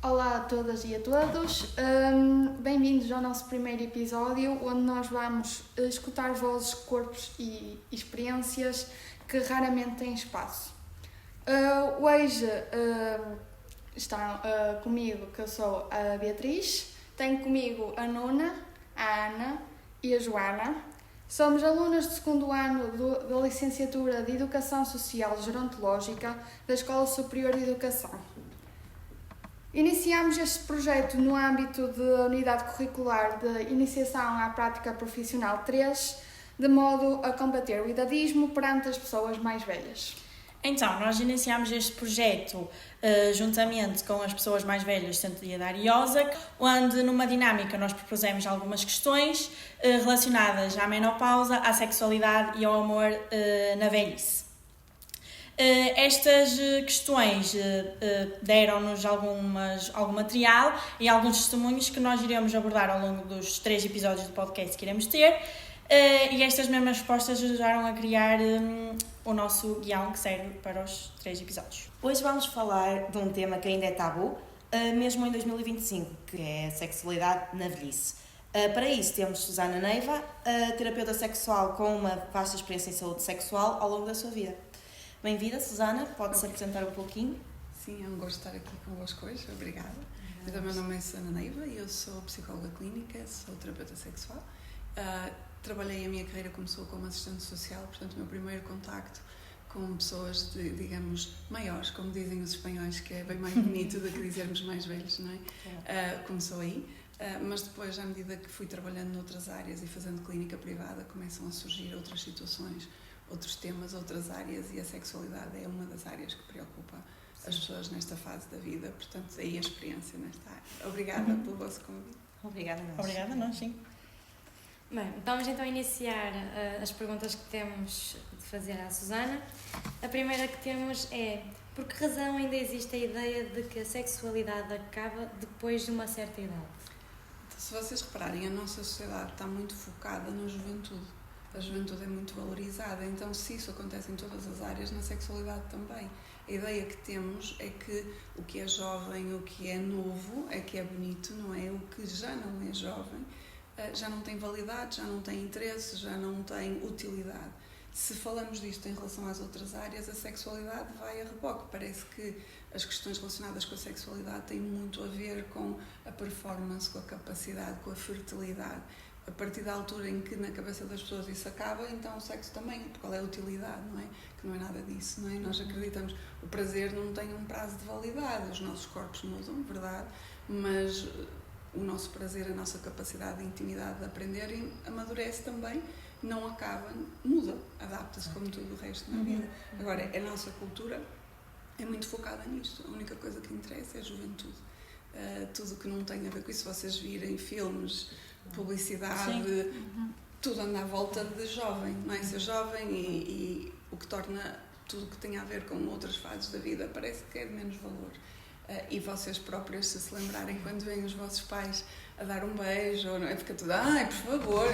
Olá a todas e a todos, bem-vindos ao nosso primeiro episódio, onde nós vamos escutar vozes, corpos e experiências que raramente têm espaço. Hoje estão comigo, que eu sou a Beatriz, tenho comigo a Nuna, a Ana e a Joana. Somos alunas do segundo ano da Licenciatura de Educação Social Gerontológica da Escola Superior de Educação. Iniciámos este projeto no âmbito da Unidade Curricular de Iniciação à Prática Profissional 3, de modo a combater o idadismo perante as pessoas mais velhas. Então, nós iniciámos este projeto juntamente com as pessoas mais velhas do Centro de Idade IOSAC, onde numa dinâmica nós propusemos algumas questões relacionadas à menopausa, à sexualidade e ao amor na velhice. Estas questões deram-nos algum material e alguns testemunhos que nós iremos abordar ao longo dos 3 episódios do podcast que iremos ter, e estas mesmas respostas ajudaram a criar o nosso guião que serve para os 3 episódios. Hoje vamos falar de um tema que ainda é tabu, mesmo em 2025, que é a sexualidade na velhice. Para isso temos Susana Neiva, terapeuta sexual com uma vasta experiência em saúde sexual ao longo da sua vida. Bem-vinda, Susana, pode-se apresentar um pouquinho? Sim, é um gosto estar aqui convosco hoje, obrigada. Então, meu nome é Susana Neiva e eu sou psicóloga clínica, sou terapeuta sexual. Trabalhei a minha carreira começou como assistente social, portanto o meu primeiro contacto com pessoas, digamos, maiores, como dizem os espanhóis, que é bem mais bonito do que dizermos mais velhos, não é? Começou aí, mas depois, à medida que fui trabalhando noutras áreas e fazendo clínica privada, começam a surgir outras situações, outros temas, outras áreas, e a sexualidade é uma das áreas que preocupa as pessoas nesta fase da vida, portanto, aí a experiência nesta área. Obrigada pelo vosso convite. Obrigada a nós. Obrigada a nós, sim. Bem, vamos então iniciar as perguntas que temos de fazer à Susana. A primeira que temos é: por que razão ainda existe a ideia de que a sexualidade acaba depois de uma certa idade? Então, se vocês repararem, a nossa sociedade está muito focada na juventude. A juventude é muito valorizada, então se isso acontece em todas as áreas, na sexualidade também. A ideia que temos é que o que é jovem, o que é novo, é que é bonito, não é? O que já não é jovem, já não tem validade, já não tem interesse, já não tem utilidade. Se falamos disto em relação às outras áreas, a sexualidade vai a reboque. Parece que as questões relacionadas com a sexualidade têm muito a ver com a performance, com a capacidade, com a fertilidade. A partir da altura em que na cabeça das pessoas isso acaba, então o sexo também, qual é a utilidade, não é? Que não é nada disso, não é? Nós acreditamos que o prazer não tem um prazo de validade, os nossos corpos mudam, verdade, mas o nosso prazer, a nossa capacidade de intimidade de aprender amadurece também, não acaba, muda, adapta-se como tudo o resto na vida. Agora, a nossa cultura é muito focada nisto, a única coisa que interessa é a juventude. Tudo o que não tem a ver com isso, se vocês virem filmes, publicidade, tudo anda à volta de jovem, não é? Ser jovem e o que torna tudo o que tem a ver com outras fases da vida parece que é de menos valor. E vocês próprios, se lembrarem, quando veem os vossos pais a dar um beijo, não é? Fica tudo, ai, por favor,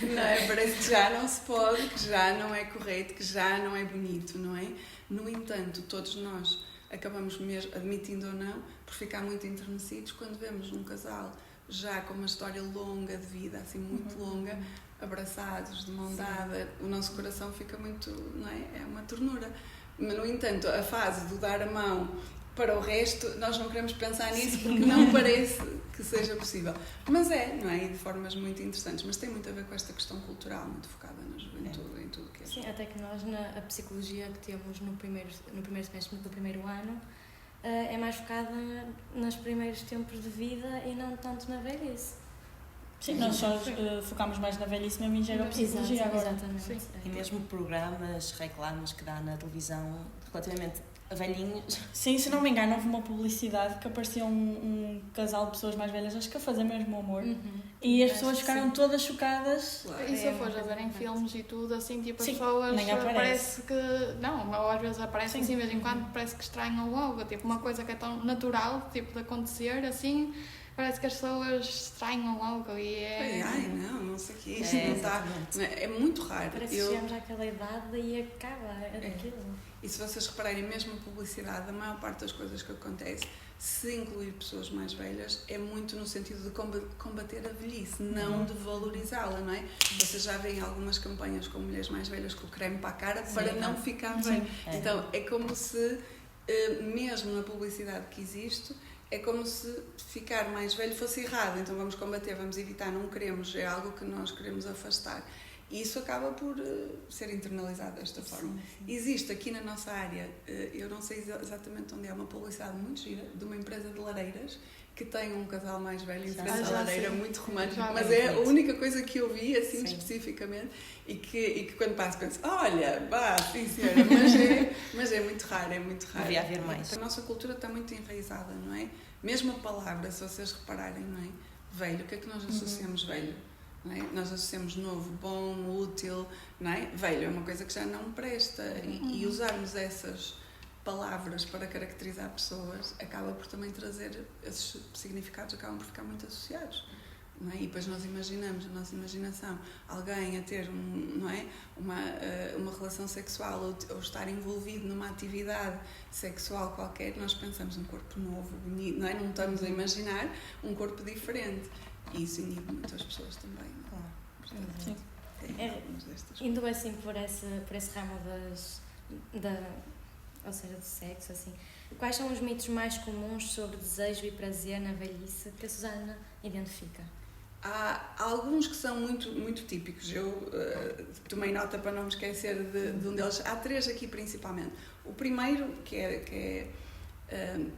não é? Parece que já não se pode, que já não é correto, que já não é bonito, não é? No entanto, todos nós acabamos mesmo, admitindo ou não, por ficar muito enternecidos quando vemos um casal já com uma história longa de vida, assim muito longa, abraçados, de mão dada, o nosso coração fica muito, não é? É uma ternura. Mas, no entanto, a fase do dar a mão para o resto, nós não queremos pensar nisso porque não parece que seja possível. Mas é, não é? E de formas muito interessantes. Mas tem muito a ver com esta questão cultural, muito focada na juventude, em tudo que é. Sim, até que nós, a psicologia que temos no primeiro semestre do primeiro ano, é mais focada nos primeiros tempos de vida e não tanto na velhice. Sim, nós só focamos mais na velhice mesmo em geropsicologia agora. Exatamente. Sim. E mesmo programas, reclames que dá na televisão relativamente a velhinhos. Sim, se não me engano, houve uma publicidade que aparecia um casal de pessoas mais velhas, acho que a fazer mesmo amor. E as pessoas ficaram todas chocadas. Claro. E se eu for a ver em filmes e tudo, assim, tipo, as Sim, pessoas nem aparece. parece que... Não, ou às vezes aparecem assim, de vez em quando, parece que estranham logo. Tipo, uma coisa que é tão natural, tipo, de acontecer, assim... Parece que as pessoas estranham logo e é... Ai, não sei o que isto não está... É muito raro. Parece que chegamos àquela idade e acaba aquilo. E se vocês repararem, mesmo a publicidade, a maior parte das coisas que acontece se incluir pessoas mais velhas é muito no sentido de combater a velhice, não de valorizá-la, não é? Vocês já veem algumas campanhas com mulheres mais velhas com o creme para a cara para não ficar velho. Então é como se, mesmo na publicidade que existe, é como se ficar mais velho fosse errado, então vamos combater, vamos evitar, não queremos, é algo que nós queremos afastar. E isso acaba por ser internalizado desta forma. Sim. Existe aqui na nossa área, eu não sei exatamente onde é, uma publicidade muito gira, de uma empresa de lareiras, que tem um casal mais velho em frente à lareira, muito romântico, mas é a única coisa que eu vi, assim, especificamente, e que quando passo penso, olha, sim senhora, mas é muito raro, Devia haver mais. A nossa cultura está muito enraizada, não é? Mesmo a palavra, se vocês repararem, não é? Velho, o que é que nós associamos velho? Não é? Nós associamos novo, bom, útil, não é? Velho é uma coisa que já não presta, e usarmos essas palavras para caracterizar pessoas acaba por também trazer, esses significados acabam por ficar muito associados, não é? E depois nós imaginamos, a nossa imaginação, alguém a ter não é? uma relação sexual ou estar envolvido numa atividade sexual qualquer, nós pensamos um corpo novo, bonito, não é? Não estamos a imaginar um corpo diferente, e isso inibe muitas pessoas também, não é? Portanto, indo assim por esse ramo ou seja, do sexo, assim, quais são os mitos mais comuns sobre desejo e prazer na velhice que a Susana identifica? Há alguns que são muito, muito típicos. Eu tomei nota para não me esquecer de um deles. Há 3 aqui principalmente. O primeiro, que é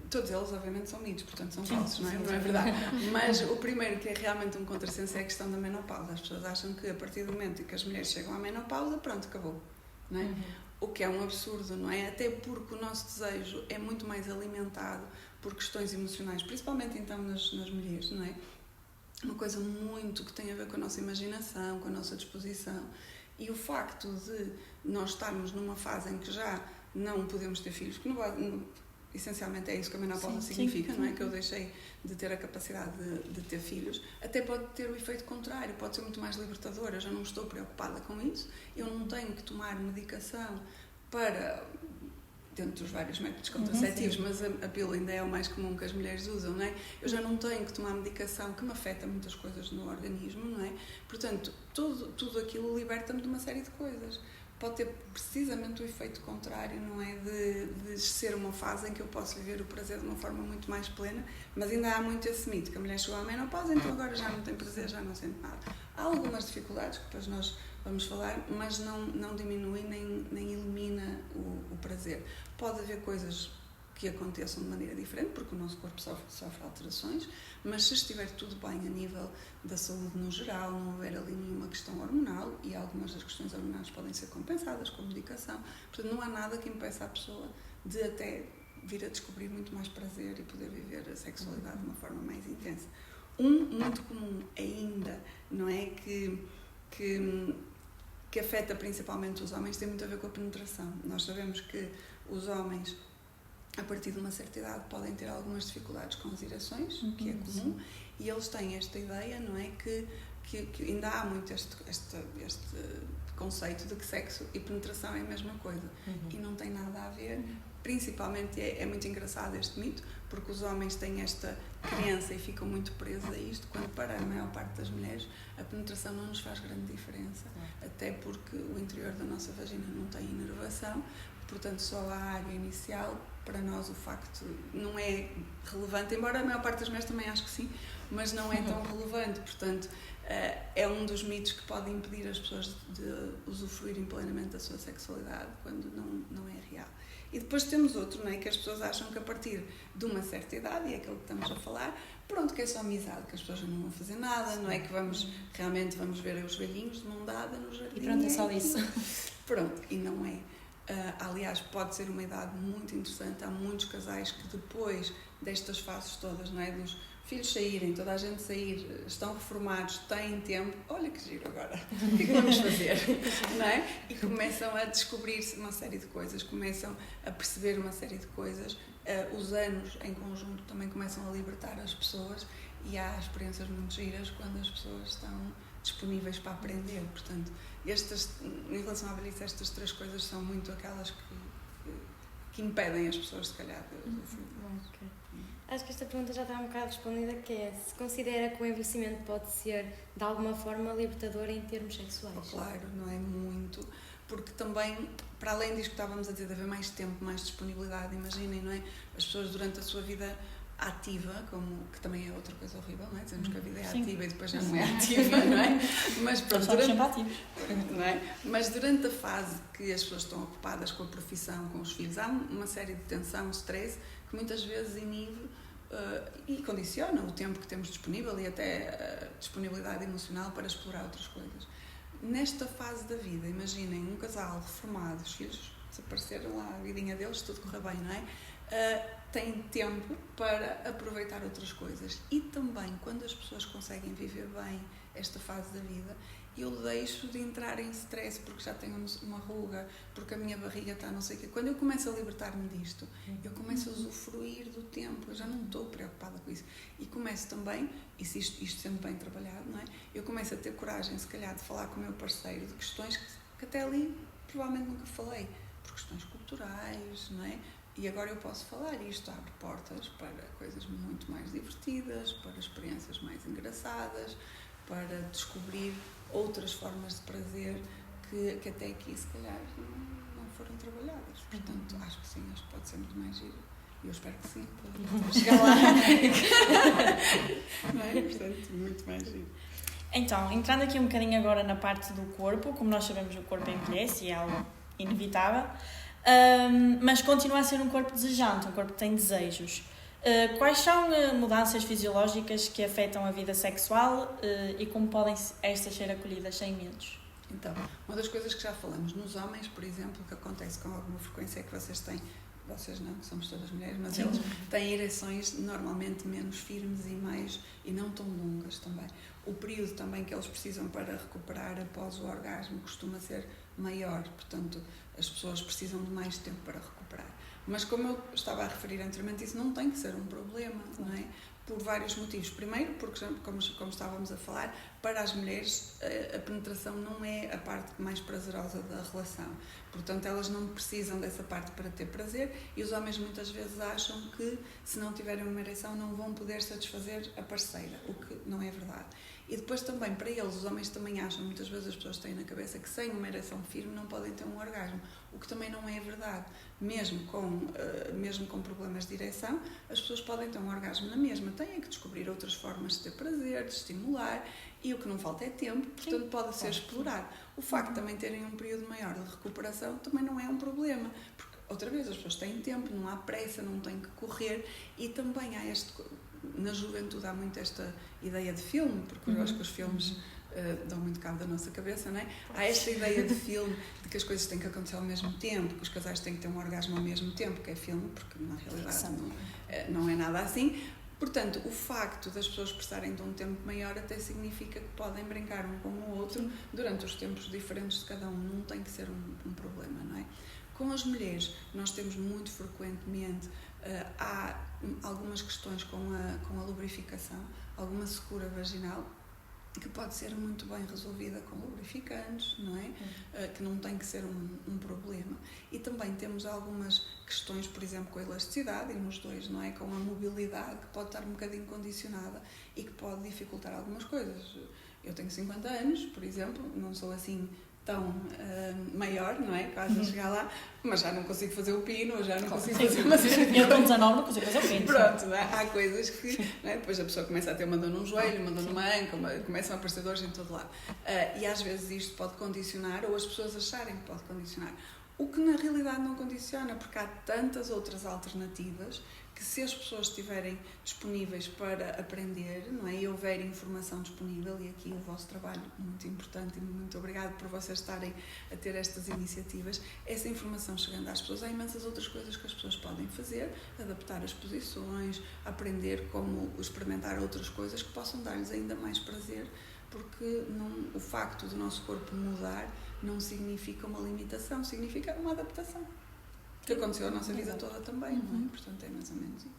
todos eles obviamente são mitos, portanto são falsos, não é? Não é verdade. Mas o primeiro, que é realmente um contrassenso, é a questão da menopausa. As pessoas acham que a partir do momento em que as mulheres chegam à menopausa, pronto, acabou, não é? O que é um absurdo, não é? Até porque o nosso desejo é muito mais alimentado por questões emocionais, principalmente então nas mulheres, não é? Uma coisa muito que tem a ver com a nossa imaginação, com a nossa disposição, e o facto de nós estarmos numa fase em que já não podemos ter filhos, que essencialmente é isso que a menopausa significa, não é? Que eu deixei de ter a capacidade de ter filhos, até pode ter o efeito contrário, pode ser muito mais libertador. Eu já não estou preocupada com isso, eu não tenho que tomar medicação para, dentro dos vários métodos contraceptivos, mas a pílula ainda é o mais comum que as mulheres usam, não é? Eu já não tenho que tomar medicação que me afeta muitas coisas no organismo, não é? Portanto, tudo aquilo liberta-me de uma série de coisas. Pode ter precisamente o efeito contrário, não é? De ser uma fase em que eu posso viver o prazer de uma forma muito mais plena, mas ainda há muito esse mito, que a mulher chegou à menopausa, então agora já não tem prazer, já não sente nada. Há algumas dificuldades que depois nós vamos falar, mas não diminui nem elimina o prazer. Pode haver coisas que aconteçam de maneira diferente, porque o nosso corpo sofre alterações, mas se estiver tudo bem a nível da saúde no geral, não houver ali nenhuma questão hormonal, e algumas das questões hormonais podem ser compensadas com medicação, portanto não há nada que impeça a pessoa de até vir a descobrir muito mais prazer e poder viver a sexualidade de uma forma mais intensa. Muito comum ainda, não é, que afeta principalmente os homens, tem muito a ver com a penetração. Nós sabemos que os homens, a partir de uma certa idade, podem ter algumas dificuldades com as ereções, que é comum, e eles têm esta ideia, não é, que ainda há muito este conceito de que sexo e penetração é a mesma coisa, e não tem nada a ver. Principalmente é muito engraçado este mito, porque os homens têm esta crença e ficam muito presos a isto, quando para a maior parte das mulheres a penetração não nos faz grande diferença, até porque o interior da nossa vagina não tem inervação, portanto só a área inicial. Para nós o facto não é relevante, embora a maior parte das mulheres também acho que sim, mas não é tão relevante, portanto é um dos mitos que pode impedir as pessoas de usufruírem plenamente da sua sexualidade quando não é real. E depois temos outro, não é? Que as pessoas acham que a partir de uma certa idade, e é aquilo que estamos a falar, pronto, que é só amizade, que as pessoas já não vão fazer nada, não é? Que realmente vamos ver os velhinhos de mão dada no jardim. E pronto, é só isso. Pronto, e não é. Aliás, pode ser uma idade muito interessante. Há muitos casais que depois destas fases todas, não é? Dos filhos saírem, toda a gente sair, estão reformados, têm tempo, olha que giro agora, o que é que vamos fazer? Não é? E começam a descobrir-se uma série de coisas, começam a perceber uma série de coisas, os anos em conjunto também começam a libertar as pessoas, e há experiências muito giras quando as pessoas estão disponíveis para aprender. Portanto, em relação à velhice, estas 3 coisas são muito aquelas que impedem as pessoas, se calhar, de usufruir. Acho que esta pergunta já está um bocado respondida, que é se considera que o envelhecimento pode ser, de alguma forma, libertador em termos sexuais. Claro, não é muito, porque também, para além disso que estávamos a dizer, de haver mais tempo, mais disponibilidade, imaginem, não é? As pessoas durante a sua vida ativa, que também é outra coisa horrível, não é? Dizemos que a vida é ativa e depois já não é ativa, não é? Mas pronto, não é? Mas durante a fase que as pessoas estão ocupadas com a profissão, com os filhos, há uma série de tensão, stress, que muitas vezes inibe e condiciona o tempo que temos disponível e até a disponibilidade emocional para explorar outras coisas. Nesta fase da vida, imaginem um casal reformado, os filhos desapareceram lá, a vidinha deles, tudo corre bem, não é? Tem tempo para aproveitar outras coisas. E também, quando as pessoas conseguem viver bem esta fase da vida, eu deixo de entrar em stress porque já tenho uma ruga, porque a minha barriga está não sei o quê. Quando eu começo a libertar-me disto, eu começo a usufruir do tempo, eu já não estou preocupada com isso. E começo também, e se isto sendo bem trabalhado, não é? Eu começo a ter coragem, se calhar, de falar com o meu parceiro de questões que até ali provavelmente nunca falei, por questões culturais, não é? E agora eu posso falar, e isto abre portas para coisas muito mais divertidas, para experiências mais engraçadas, para descobrir outras formas de prazer que até aqui, se calhar, não foram trabalhadas. Portanto, acho que sim, acho que pode ser muito mais giro. E eu espero que sim, para chegar lá. Não é? Portanto, muito mais giro. Então, entrando aqui um bocadinho agora na parte do corpo, como nós sabemos, o corpo envelhece e é algo inevitável, mas continua a ser um corpo desejante, um corpo que tem desejos. Quais são mudanças fisiológicas que afetam a vida sexual e como podem estas ser acolhidas sem medos? Então, uma das coisas que já falamos nos homens, por exemplo, que acontece com alguma frequência é que vocês não, que somos todas mulheres, mas eles têm ereções normalmente menos firmes e não tão longas também. O período também que eles precisam para recuperar após o orgasmo costuma ser maior, portanto, as pessoas precisam de mais tempo para recuperar. Mas como eu estava a referir anteriormente, isso não tem que ser um problema, não é? Por vários motivos. Primeiro, porque, como estávamos a falar, para as mulheres a penetração não é a parte mais prazerosa da relação. Portanto, elas não precisam dessa parte para ter prazer e os homens muitas vezes acham que se não tiverem uma ereção não vão poder satisfazer a parceira, o que não é verdade. E depois também, para eles, os homens também acham, muitas vezes as pessoas têm na cabeça que sem uma ereção firme não podem ter um orgasmo, o que também não é verdade. Mesmo com problemas de ereção, as pessoas podem ter um orgasmo na mesma, têm que descobrir outras formas de ter prazer, de estimular, e o que não falta é tempo, portanto pode ser explorado. O facto de também terem um período maior de recuperação também não é um problema, porque outra vez as pessoas têm tempo, não há pressa, não têm que correr, e também há na juventude há muito esta ideia de filme, porque eu acho que os filmes dão muito cabo da nossa cabeça, não é? Há esta ideia de filme, de que as coisas têm que acontecer ao mesmo tempo, que os casais têm que ter um orgasmo ao mesmo tempo, que é filme, porque na realidade não é nada assim. Portanto, o facto das pessoas precisarem de um tempo maior até significa que podem brincar um com o outro durante os tempos diferentes de cada um, não tem que ser um problema, não é? Com as mulheres, nós temos muito frequentemente, há algumas questões com a lubrificação, alguma secura vaginal, que pode ser muito bem resolvida com lubrificantes, não é? Que não tem que ser um problema. E também temos algumas questões, por exemplo, com a elasticidade, e nos dois, não é? Com a mobilidade, que pode estar um bocadinho condicionada e que pode dificultar algumas coisas. Eu tenho 50 anos, por exemplo, não sou assim tão maior, não é? Quase a chegar lá, mas já não consigo fazer o pino, já não consigo fazer... Eu com 19 não consigo fazer o pino. Pronto, não é? Há coisas que... Não é? Depois a pessoa começa a ter uma dor num joelho, uma dor numa anca, começam a aparecer dores em todo lado. E às vezes isto pode condicionar, ou as pessoas acharem que pode condicionar. O que na realidade não condiciona, porque há tantas outras alternativas que se as pessoas estiverem disponíveis para aprender, não é? E houver informação disponível, e aqui o vosso trabalho muito importante e muito obrigado por vocês estarem a ter estas iniciativas, essa informação chegando às pessoas, há imensas outras coisas que as pessoas podem fazer, adaptar as posições, aprender como experimentar outras coisas que possam dar-lhes ainda mais prazer, porque o facto do nosso corpo mudar não significa uma limitação, significa uma adaptação. Que aconteceu a nossa vida toda também, não é? Portanto, é mais ou menos isso.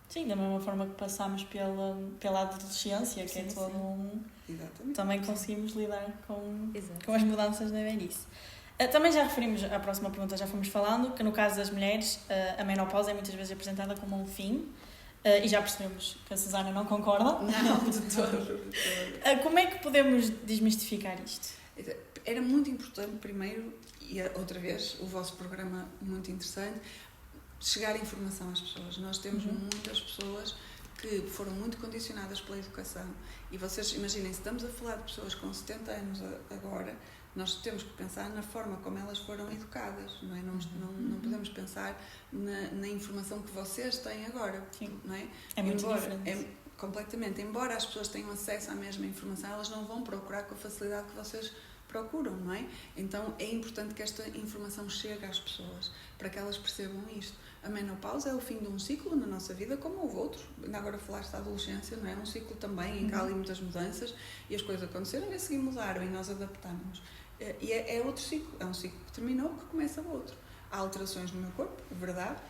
Sim, da mesma forma que passamos pela adolescência, que é todo um... Exatamente. Também conseguimos lidar com as mudanças da velhice. Também já referimos, à próxima pergunta já fomos falando, que no caso das mulheres, a menopausa é muitas vezes apresentada como um fim, e já percebemos que a Susana não concorda. Não, de todo. Como é que podemos desmistificar isto? Era muito importante, primeiro, e outra vez, o vosso programa muito interessante, chegar a informação às pessoas. Nós temos muitas pessoas que foram muito condicionadas pela educação. E vocês imaginem, se estamos a falar de pessoas com 70 anos agora, nós temos que pensar na forma como elas foram educadas, não é? Não podemos pensar na informação que vocês têm agora. Sim. Não é? É muito diferente. Completamente. Embora as pessoas tenham acesso à mesma informação, elas não vão procurar com a facilidade que vocês procuram, não é? Então é importante que esta informação chegue às pessoas, para que elas percebam isto. A menopausa é o fim de um ciclo na nossa vida, como houve outro. Ainda agora falaste da adolescência, não é? Um ciclo também, em que há ali muitas mudanças, e as coisas aconteceram e a seguir mudaram, e nós adaptamos. E é outro ciclo, é um ciclo que terminou, que começa outro. Há alterações no meu corpo, é verdade,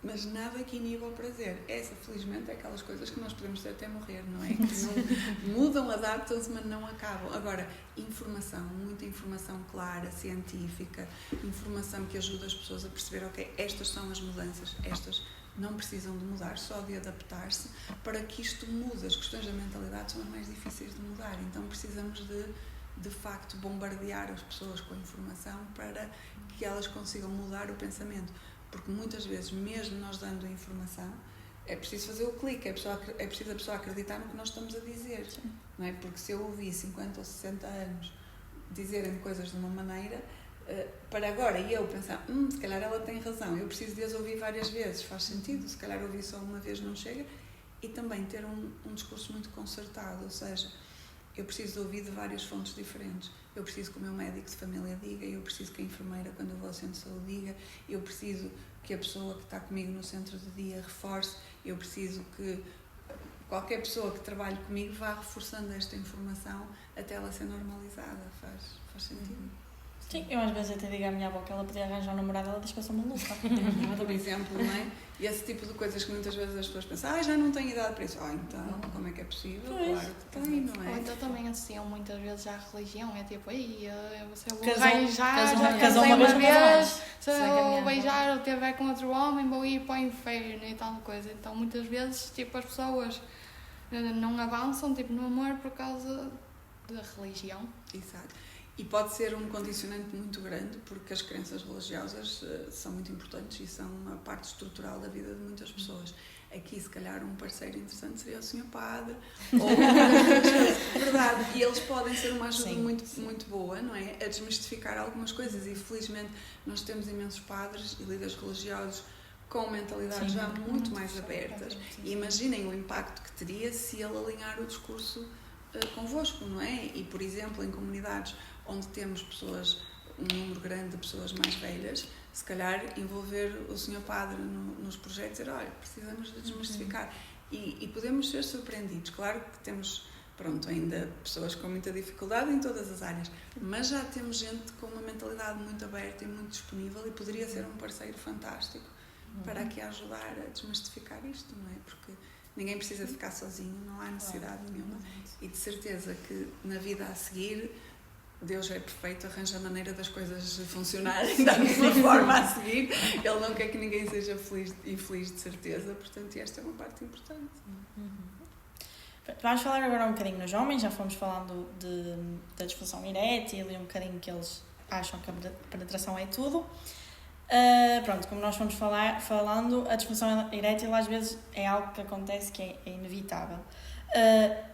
mas nada que iniba o prazer. Essa, felizmente, é aquelas coisas que nós podemos ter até morrer, não é? Que não mudam, adaptam-se, mas não acabam. Agora, informação, muita informação clara, científica, informação que ajuda as pessoas a perceber, ok, estas são as mudanças, estas não precisam de mudar, só de adaptar-se, para que isto mude. As questões da mentalidade são as mais difíceis de mudar, então precisamos de facto, bombardear as pessoas com a informação para que elas consigam mudar o pensamento. Porque muitas vezes, mesmo nós dando a informação, é preciso fazer o clique, é preciso a pessoa acreditar no que nós estamos a dizer. Não é? Porque se eu ouvi 50 ou 60 anos dizerem coisas de uma maneira, para agora e eu pensar, se calhar ela tem razão, eu preciso de as ouvir várias vezes, faz sentido, se calhar ouvir só uma vez não chega, e também ter um discurso muito concertado, ou seja, eu preciso de ouvir de várias fontes diferentes. Eu preciso que o meu médico de família diga, eu preciso que a enfermeira, quando eu vou ao centro de saúde, diga, eu preciso que a pessoa que está comigo no centro de dia reforce, eu preciso que qualquer pessoa que trabalhe comigo vá reforçando esta informação até ela ser normalizada. Faz sentido? Sim, eu às vezes até digo à minha avó que ela podia arranjar um namorado, ela diz que eu sou maluca. Por exemplo, não é? E esse tipo de coisas que muitas vezes as pessoas pensam, já não tenho idade para isso. Então, como é que é possível? Pois. Claro que tem, não é? Ou então também associam muitas vezes à religião, é tipo, você vou Casou beijar, já casou casei uma uma vez, vez, se Sei que a minha eu beijar ou tiver com outro homem, vou ir para o inferno e tal coisa. Então muitas vezes, tipo, as pessoas não avançam, tipo, no amor por causa da religião. Exato. E pode ser um condicionante muito grande, porque as crenças religiosas são muito importantes e são uma parte estrutural da vida de muitas pessoas. Aqui, se calhar, um parceiro interessante seria o Sr. Padre, ou verdade, e eles podem ser uma ajuda muito boa, não é? A desmistificar algumas coisas, e felizmente nós temos imensos padres e líderes religiosos com mentalidades já muito mais abertas. E imaginem o impacto que teria se ele alinhar o discurso convosco, não é? E, por exemplo, em comunidades onde temos um número grande de pessoas mais velhas, se calhar envolver o Sr. Padre nos projetos e dizer, olha, precisamos de desmistificar. E podemos ser surpreendidos. Claro que temos, ainda pessoas com muita dificuldade em todas as áreas, mas já temos gente com uma mentalidade muito aberta e muito disponível, e poderia ser um parceiro fantástico para aqui ajudar a desmistificar isto, não é? Porque ninguém precisa de ficar sozinho, não há necessidade nenhuma. E de certeza que na vida a seguir Deus é perfeito, arranja a maneira das coisas funcionarem da mesma forma a seguir. Ele não quer que ninguém seja infeliz, de certeza, portanto esta é uma parte importante. Vamos falar agora um bocadinho nos homens, já fomos falando da disfunção erétil e um bocadinho que eles acham que a penetração é tudo. Como nós fomos falando, a disfunção erétil às vezes é algo que acontece que é inevitável.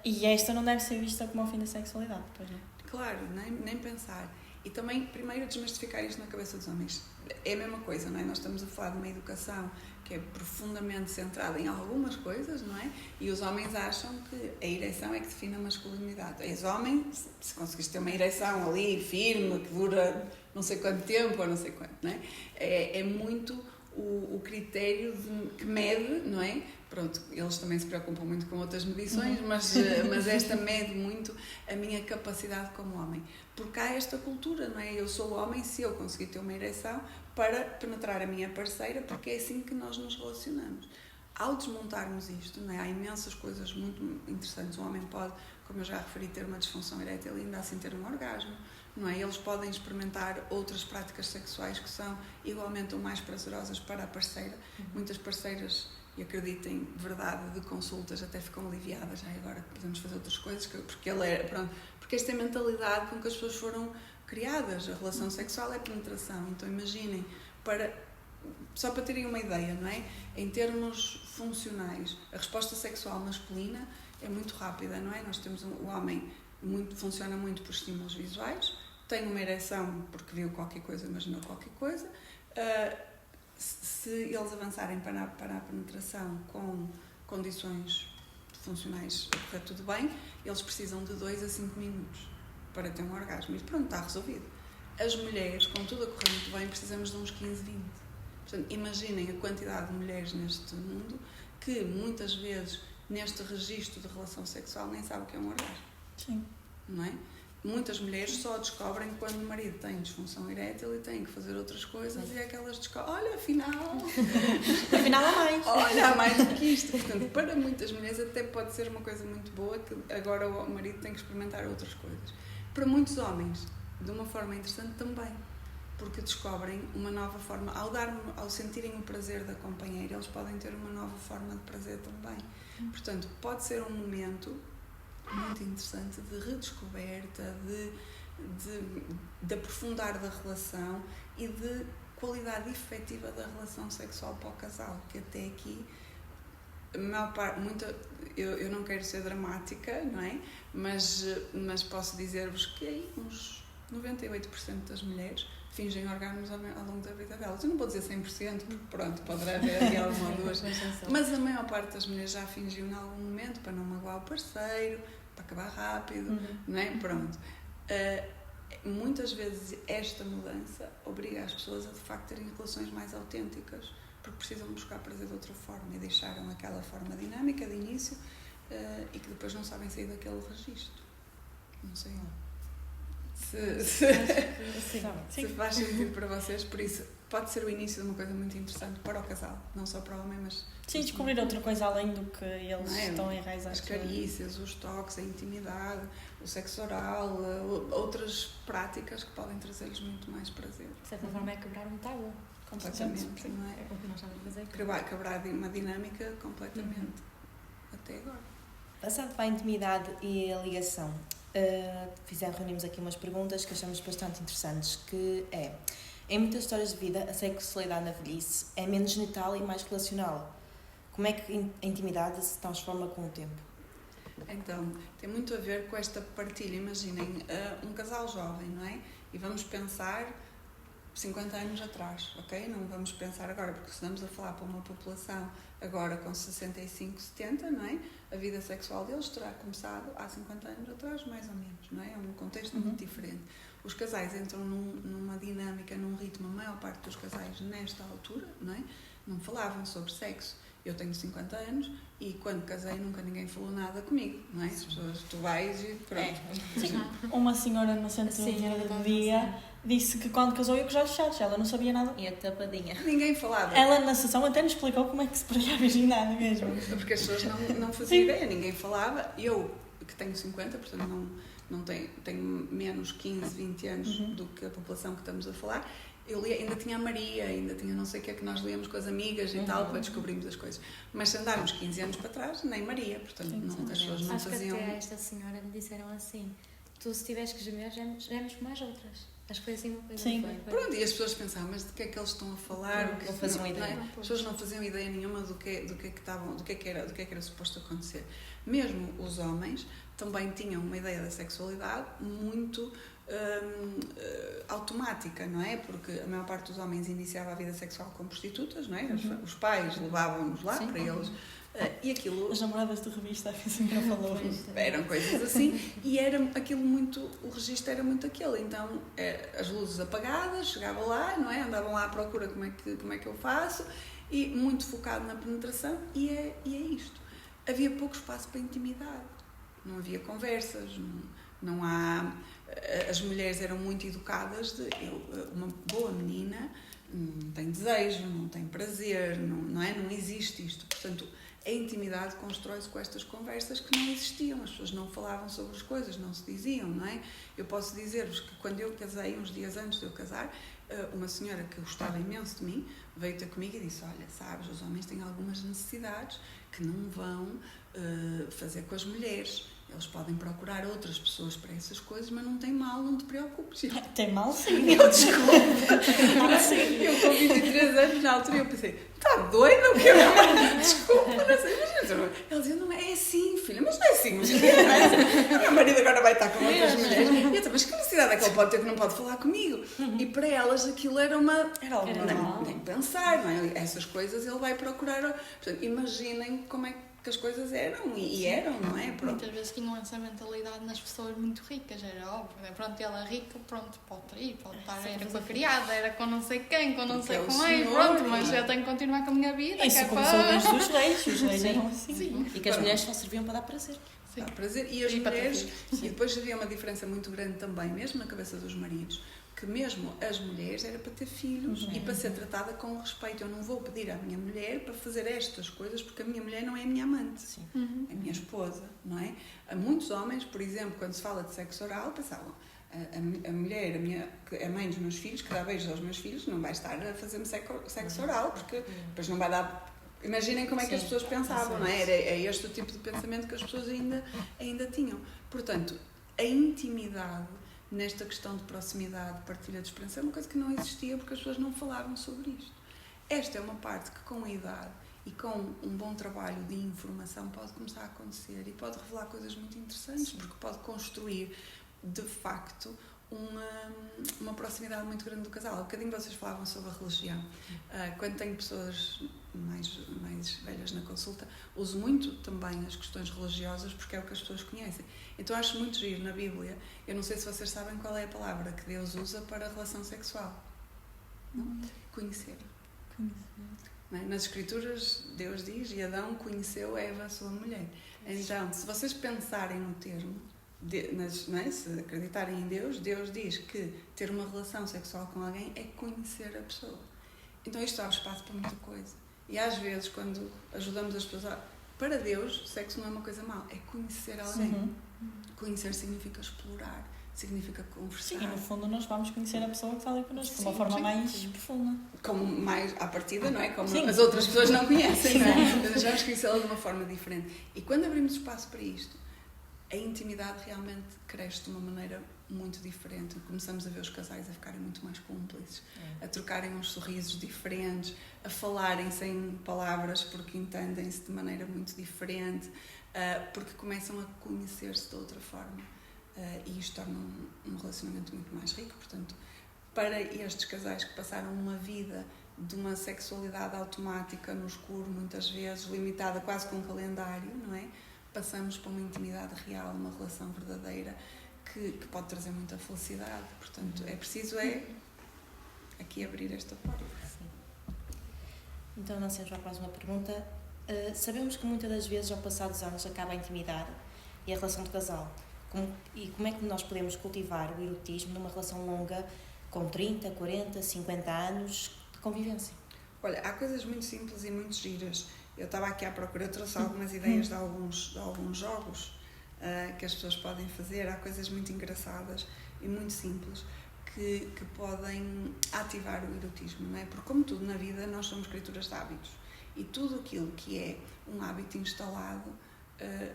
E esta não deve ser vista como o fim da sexualidade, pois não? Claro, nem pensar. E também, primeiro, desmistificar isto na cabeça dos homens. É a mesma coisa, não é? Nós estamos a falar de uma educação que é profundamente centrada em algumas coisas, não é? E os homens acham que a ereção é que define a masculinidade. És homem, se conseguiste ter uma ereção ali, firme, que dura não sei quanto tempo, ou não sei quanto, não é? É muito o critério que mede, não é? Eles também se preocupam muito com outras medições, mas esta mede muito a minha capacidade como homem. Porque há esta cultura, não é? Eu sou homem se eu conseguir ter uma ereção para penetrar a minha parceira, porque é assim que nós nos relacionamos. Ao desmontarmos isto, não é? Há imensas coisas muito interessantes. O homem pode, como eu já referi, ter uma disfunção erétil e ainda assim ter um orgasmo, não é? Eles podem experimentar outras práticas sexuais que são igualmente ou mais prazerosas para a parceira. Muitas parceiras e acreditem, verdade, de consultas até ficam aliviadas, agora podemos fazer outras coisas, porque porque esta é a mentalidade com que as pessoas foram criadas, a relação sexual é penetração, então imaginem, só para terem uma ideia, não é? Em termos funcionais, a resposta sexual masculina é muito rápida, não é? Nós temos o homem funciona muito por estímulos visuais, tem uma ereção porque viu qualquer coisa, imaginou qualquer coisa. Se eles avançarem para a penetração com condições funcionais a correr tudo bem, eles precisam de 2 a 5 minutos para ter um orgasmo e pronto, está resolvido. As mulheres, com tudo a correr muito bem, precisamos de uns 15, 20. Portanto, imaginem a quantidade de mulheres neste mundo que muitas vezes neste registro de relação sexual nem sabem o que é um orgasmo. Sim. Não é? Muitas mulheres só descobrem quando o marido tem disfunção erétil e tem que fazer outras coisas e é que elas descobrem, olha, afinal há mais. Olha, há mais do que isto. Portanto, para muitas mulheres até pode ser uma coisa muito boa que agora o marido tem que experimentar outras coisas. Para muitos homens, de uma forma interessante também, porque descobrem uma nova forma, ao sentirem o prazer da companheira, eles podem ter uma nova forma de prazer também. Portanto, pode ser um momento muito interessante de redescoberta, de aprofundar da relação e de qualidade efetiva da relação sexual para o casal, que até aqui a maior parte, eu não quero ser dramática, não é? Mas posso dizer-vos que aí uns 98% das mulheres fingem orgasmos ao longo da vida delas. Eu não vou dizer 100%, porque pronto, poderá haver ali alguma ou duas, mas a maior parte das mulheres já fingiu em algum momento para não magoar o parceiro, para acabar rápido, não é? Pronto. Muitas vezes esta mudança obriga as pessoas a de facto terem relações mais autênticas, porque precisam buscar prazer de outra forma e deixaram aquela forma dinâmica de início e que depois não sabem sair daquele registro. Não sei se faz sentido para vocês, por isso pode ser o início de uma coisa muito interessante para o casal, não só para o homem, mas... Sim, descobrir outra coisa além do que eles estão enraizados. As carícias, os toques, a intimidade, o sexo oral, outras práticas que podem trazer-lhes muito mais prazer. De certa forma é quebrar um tabu. Completamente, não é? É o que nós estamos a fazer. Quebrar uma dinâmica completamente, até agora. Passando para a intimidade e a ligação, reunimos aqui umas perguntas que achamos bastante interessantes, que é: em muitas histórias de vida, a sexualidade na velhice é menos genital e mais relacional. Como é que a intimidade se transforma com o tempo? Então, tem muito a ver com esta partilha. Imaginem um casal jovem, não é? E vamos pensar 50 anos atrás, ok? Não vamos pensar agora, porque se estamos a falar para uma população agora com 65, 70, não é? A vida sexual deles terá começado há 50 anos atrás, mais ou menos, não é? É um contexto muito diferente. Os casais entram numa dinâmica, num ritmo, a maior parte dos casais nesta altura, não é? Não falavam sobre sexo. Eu tenho 50 anos e quando casei nunca ninguém falou nada comigo, não é? As pessoas, tu vais e pronto. Sim. Uma senhora no centro de dia disse que quando casou ia com os olhos fechados, ela não sabia nada. E a tapadinha. Ninguém falava. Ela na sessão até nos explicou como é que se prega a virgindade mesmo. Porque as pessoas não faziam ideia, ninguém falava. Eu, que tenho 50, portanto não tenho menos 15, 20 anos do que a população que estamos a falar, eu li, ainda tinha a Maria, ainda tinha não sei o que é que nós líamos com as amigas e tal, para descobrirmos as coisas. Mas se andarmos 15 anos para trás, nem Maria, portanto as pessoas não Acho faziam... que até a esta senhora lhe disseram assim: tu se tiveres que gemer, gemes como as outras. Acho que foi assim uma coisa. Sim. Pronto, e as pessoas pensavam, mas de que é que eles estão a falar? Não faziam ideia. As pessoas não faziam ideia nenhuma do que é que era suposto acontecer. Mesmo os homens também tinham uma ideia da sexualidade muito automática, não é? Porque a maior parte dos homens iniciava a vida sexual com prostitutas, não é? Os pais levavam-nos lá para eles. E aquilo... As namoradas de revista, que assim já falou. Eram coisas assim, e era aquilo muito... O registro era muito aquele. Então, as luzes apagadas, chegava lá, não é? Andavam lá à procura como é que eu faço, e muito focado na penetração, e é isto. Havia pouco espaço para intimidade. Não havia conversas, não há... As mulheres eram muito educadas uma boa menina não tem desejo, não tem prazer, não existe isto. Portanto, A intimidade constrói-se com estas conversas que não existiam, as pessoas não falavam sobre as coisas, não se diziam, não é? Eu posso dizer-vos que quando eu casei, uns dias antes de eu casar, uma senhora que gostava imenso de mim veio ter comigo e disse: olha, sabes, os homens têm algumas necessidades que não vão fazer com as mulheres. Eles podem procurar outras pessoas para essas coisas, mas não tem mal, não te preocupes. Tem mal sim. Eu desculpa. Eu com 23 anos na altura eu pensei: está doida? Desculpa, não sei. Mas ela dizia: não é assim, filha, mas não é assim. Meu marido agora vai estar com outras mulheres. E eu disse: mas que necessidade é que ele pode ter que não pode falar comigo? E para elas aquilo era uma. Era algo normal. Nem pensar, não é? Essas coisas ele vai procurar. Portanto, imaginem como é que as coisas eram e eram, não é? Pronto. Muitas vezes tinham essa mentalidade nas pessoas muito ricas, era óbvio, pronto, ela é rica, pronto, pode ir, pode estar, era com a criada, era com não sei quem, com não sei com quem, pronto, mas eu tenho que continuar com a minha vida. Isso começou desde os leis, os leis eram assim. Sim. E que as mulheres só serviam para dar prazer. Sim. Dá prazer. E as E para ter mulheres, filhos. e depois havia uma diferença muito grande também, mesmo na cabeça dos maridos, que mesmo as mulheres era para ter filhos e para ser tratada com respeito. Eu não vou pedir à minha mulher para fazer estas coisas porque a minha mulher não é a minha amante, é a minha esposa, não é? Há muitos homens, por exemplo, quando se fala de sexo oral, pensavam: a mulher, a mãe dos meus filhos, que dá beijos aos meus filhos, não vai estar a fazer-me sexo oral, porque depois não vai dar. Imaginem como é que as pessoas pensavam, não é? Era este o tipo de pensamento que as pessoas ainda tinham. Portanto, a intimidade nesta questão de proximidade, partilha de experiência, é uma coisa que não existia porque as pessoas não falavam sobre isto. Esta é uma parte que, com a idade e com um bom trabalho de informação, pode começar a acontecer e pode revelar coisas muito interessantes, porque pode construir, de facto, uma proximidade muito grande do casal. Há bocadinho vocês falavam sobre a religião. Quando tenho pessoas mais velhas na consulta, uso muito também as questões religiosas porque é o que as pessoas conhecem. Então acho muito giro na Bíblia. Eu não sei se vocês sabem qual é a palavra que Deus usa para a relação sexual. Não? Conhecer. Não é? Nas Escrituras Deus diz: e Adão conheceu Eva, a sua mulher. Então, se vocês pensarem no termo, não é? Se acreditarem em Deus, Deus diz que ter uma relação sexual com alguém é conhecer a pessoa. Então isto abre espaço para muita coisa. E às vezes, quando ajudamos as pessoas para Deus, sexo não é uma coisa má, é conhecer alguém. Conhecer significa explorar, significa conversar. Sim, e no fundo nós vamos conhecer a pessoa que está ali connosco de uma forma mais profunda. Como mais à partida, não é? Como Sim. as outras pessoas não conhecem, não é? Mas vamos conhecê-la de uma forma diferente. E quando abrimos espaço para isto, a intimidade realmente cresce de uma maneira muito diferente. Começamos a ver os casais a ficarem muito mais cúmplices, a trocarem uns sorrisos diferentes, a falarem sem palavras porque entendem-se de maneira muito diferente, porque começam a conhecer-se de outra forma. E isto torna um relacionamento muito mais rico. Portanto, para estes casais que passaram uma vida de uma sexualidade automática no escuro, muitas vezes limitada quase com um calendário, não é? Passamos para uma intimidade real, uma relação verdadeira que pode trazer muita felicidade. Portanto, é preciso aqui abrir esta porta. Então, avançamos para a próxima pergunta. Sabemos que muitas das vezes, ao passar dos anos, acaba a intimidade e a relação de casal. Como é que nós podemos cultivar o erotismo numa relação longa, com 30, 40, 50 anos de convivência? Olha, há coisas muito simples e muito giras. Eu estava aqui à procura, eu trouxe algumas ideias de alguns jogos que as pessoas podem fazer. Há coisas muito engraçadas e muito simples que podem ativar o erotismo, não é? Porque, como tudo na vida, nós somos criaturas de hábitos. E tudo aquilo que é um hábito instalado,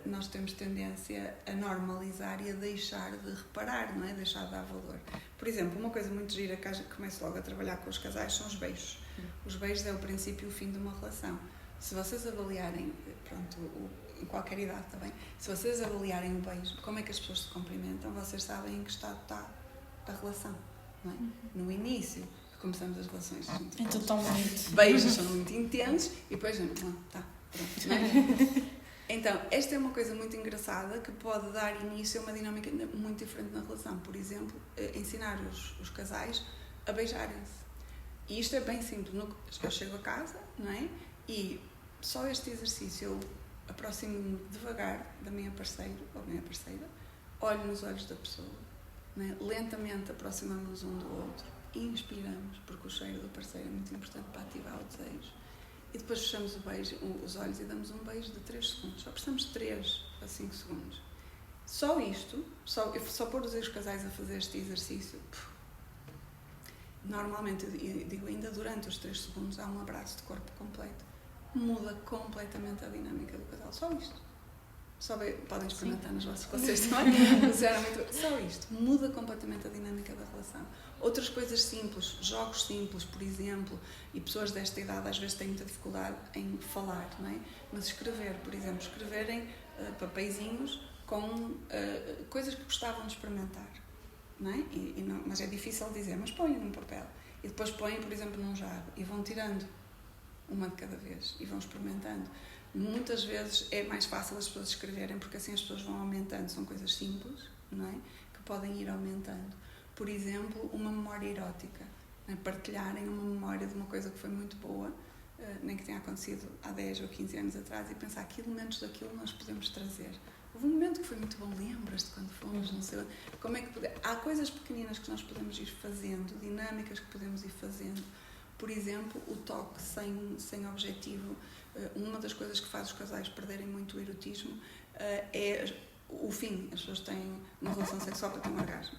nós temos tendência a normalizar e a deixar de reparar, não é? Deixar de dar valor. Por exemplo, uma coisa muito gira que começo logo a trabalhar com os casais são os beijos. Os beijos é o princípio e o fim de uma relação. Se vocês avaliarem, pronto, em qualquer idade também, se vocês avaliarem o beijo, como é que as pessoas se cumprimentam, vocês sabem em que estado está a relação, não é? No início, começamos as relações. É tudo tão bonito. Beijos são muito intensos e depois, pronto, não é? Então, esta é uma coisa muito engraçada que pode dar início a uma dinâmica muito diferente na relação. Por exemplo, ensinar os casais a beijarem-se. E isto é bem simples. Eu chego a casa, não é? E só este exercício eu aproximo-me devagar da minha parceira ou minha parceira, olho nos olhos da pessoa, não é? Lentamente aproximamos um do outro, inspiramos, porque o cheiro do parceiro é muito importante para ativar o desejo, e depois fechamos os olhos e damos um beijo de 3 segundos. Só precisamos de 3 a 5 segundos. Só isto, só pôr os casais a fazer este exercício, normalmente, eu digo ainda durante os 3 segundos, há um abraço de corpo completo. Muda completamente a dinâmica do casal. Só isto. Podem experimentar nas vossas vocês também. Só isto. Muda completamente a dinâmica da relação. Outras coisas simples, jogos simples, por exemplo, e pessoas desta idade às vezes têm muita dificuldade em falar, não é? Mas escrever, por exemplo, escreverem papeizinhos com coisas que gostavam de experimentar, não é? Mas é difícil dizer, mas ponham num papel. E depois põem, por exemplo, num jarro e vão tirando uma de cada vez e vão experimentando. Muitas vezes é mais fácil as pessoas escreverem porque assim as pessoas vão aumentando, são coisas simples, não é? Que podem ir aumentando. Por exemplo, uma memória erótica, não é? Partilharem uma memória de uma coisa que foi muito boa, nem que tenha acontecido há 10 ou 15 anos atrás e pensar que elementos daquilo nós podemos trazer. Houve um momento que foi muito bom, lembras-te quando fomos, não sei, como é que há coisas pequeninas que nós podemos ir fazendo, dinâmicas que podemos ir fazendo. Por exemplo, o toque sem objetivo. Uma das coisas que faz os casais perderem muito o erotismo é o fim. As pessoas têm uma relação sexual para ter um orgasmo.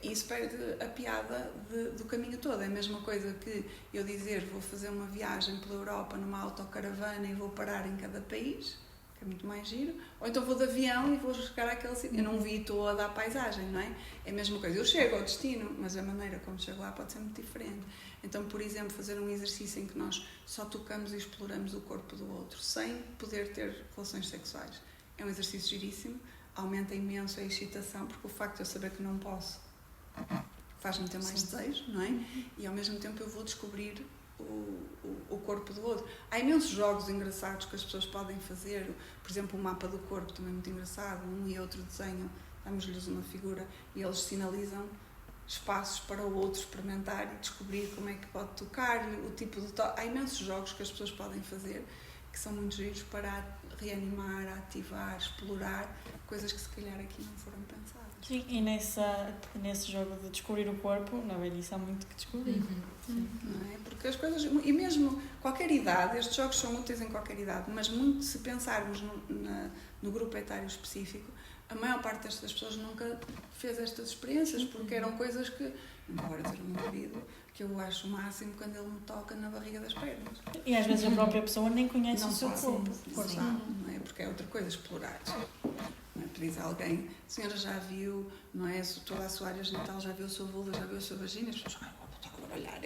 Isso perde a piada do caminho todo. É a mesma coisa que eu dizer vou fazer uma viagem pela Europa numa autocaravana e vou parar em cada país, que é muito mais giro, ou então vou de avião e vou chegar àquele sítio. Eu não vi toda a paisagem, não é? É a mesma coisa. Eu chego ao destino, mas a maneira como chego lá pode ser muito diferente. Então, por exemplo, fazer um exercício em que nós só tocamos e exploramos o corpo do outro, sem poder ter relações sexuais. É um exercício giríssimo, aumenta imenso a excitação, porque o facto de eu saber que não posso faz-me ter mais desejo, não é? E ao mesmo tempo eu vou descobrir o corpo do outro. Há imensos jogos engraçados que as pessoas podem fazer, por exemplo, o mapa do corpo também é muito engraçado, um e outro desenho, damos-lhes uma figura e eles sinalizam espaços para o outro experimentar e descobrir como é que pode tocar, o tipo de toque. Há imensos jogos que as pessoas podem fazer que são muito giros para reanimar, ativar, explorar coisas que se calhar aqui não foram pensadas. Sim, e nesse jogo de descobrir o corpo, na velhice há muito que descobrir. Não é? Porque as coisas, e mesmo qualquer idade, estes jogos são úteis em qualquer idade, mas muito se pensarmos no grupo etário específico, a maior parte destas pessoas nunca fez estas experiências, porque eram coisas que, agora ter um marido, que eu acho o máximo quando ele me toca na barriga das pernas. E às vezes a própria pessoa nem conhece Não o seu sabe, corpo. não é? Porque é outra coisa, explorar. Não é? Pedis a alguém, a senhora já viu, não é? Toda a sua área genital, já viu a sua vulva, já viu a sua vagina, as pessoas vou baralhar.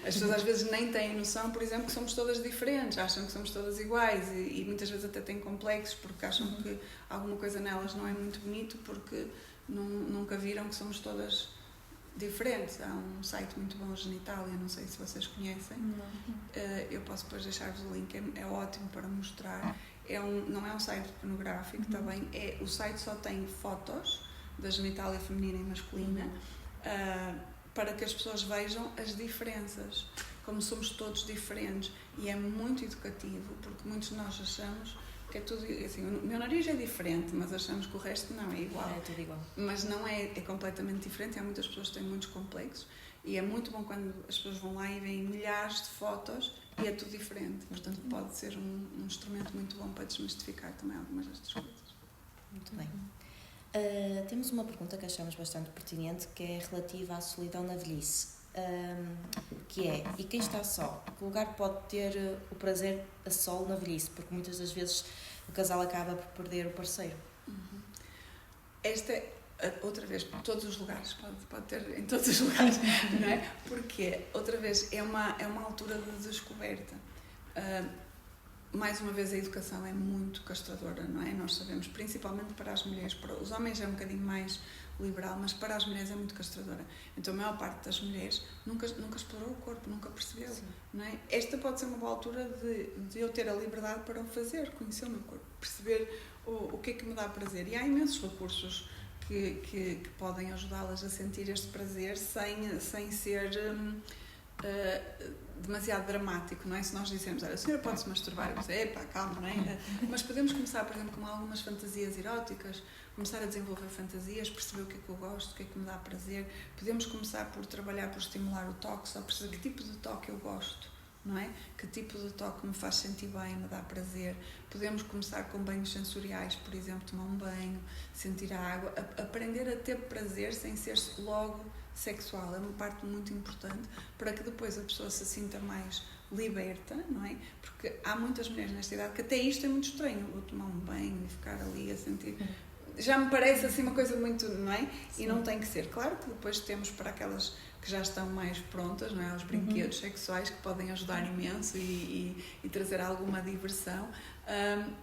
As pessoas às vezes nem têm noção, por exemplo, que somos todas diferentes, acham que somos todas iguais e muitas vezes até têm complexos porque acham que alguma coisa nelas não é muito bonito porque nunca viram que somos todas diferentes. Há um site muito bom, Genitalia, não sei se vocês conhecem. Eu posso depois deixar-vos o link, é ótimo para mostrar. Não é um site pornográfico, também o site só tem fotos da genitália feminina e masculina para que as pessoas vejam as diferenças, como somos todos diferentes, e é muito educativo porque muitos de nós achamos que é tudo assim, o meu nariz é diferente, mas achamos que o resto não é igual. É tudo igual. Mas não é completamente diferente. Há muitas pessoas que têm muitos complexos e é muito bom quando as pessoas vão lá e veem milhares de fotos e é tudo diferente. Portanto, pode ser um instrumento muito bom para desmistificar também algumas destas coisas. Muito bem. Temos uma pergunta que achamos bastante pertinente, que é relativa à solidão na velhice. Que é, e quem está só? Que lugar pode ter o prazer a solo na velhice? Porque muitas das vezes o casal acaba por perder o parceiro. Esta é, outra vez, todos os lugares, pode ter em todos os lugares, não é? Porque, outra vez, é uma altura de descoberta. Mais uma vez, a educação é muito castradora, não é? Nós sabemos, principalmente para as mulheres, para os homens é um bocadinho mais liberal, mas para as mulheres é muito castradora. Então, a maior parte das mulheres nunca explorou o corpo, nunca percebeu, não é? Esta pode ser uma boa altura de eu ter a liberdade para o fazer, conhecer o meu corpo, perceber o que é que me dá prazer. E há imensos recursos que podem ajudá-las a sentir este prazer sem ser demasiado dramático, não é? Se nós dizemos, olha, a senhora pode-se masturbar, eu dizer, epá, calma, não é? Mas podemos começar, por exemplo, com algumas fantasias eróticas, começar a desenvolver fantasias, perceber o que é que eu gosto, o que é que me dá prazer. Podemos começar por trabalhar, por estimular o toque, só perceber que tipo de toque eu gosto, não é? Que tipo de toque me faz sentir bem, me dá prazer. Podemos começar com banhos sensoriais, por exemplo, tomar um banho, sentir a água, aprender a ter prazer sem ser logo sexual. É uma parte muito importante para que depois a pessoa se sinta mais liberta, não é? Porque há muitas mulheres nesta idade que até isto é muito estranho. Vou tomar um banho e ficar ali a sentir... Já me parece assim uma coisa muito, não é? Sim. E não tem que ser. Claro que depois temos para aquelas que já estão mais prontas, não é? Os brinquedos sexuais que podem ajudar imenso e trazer alguma diversão,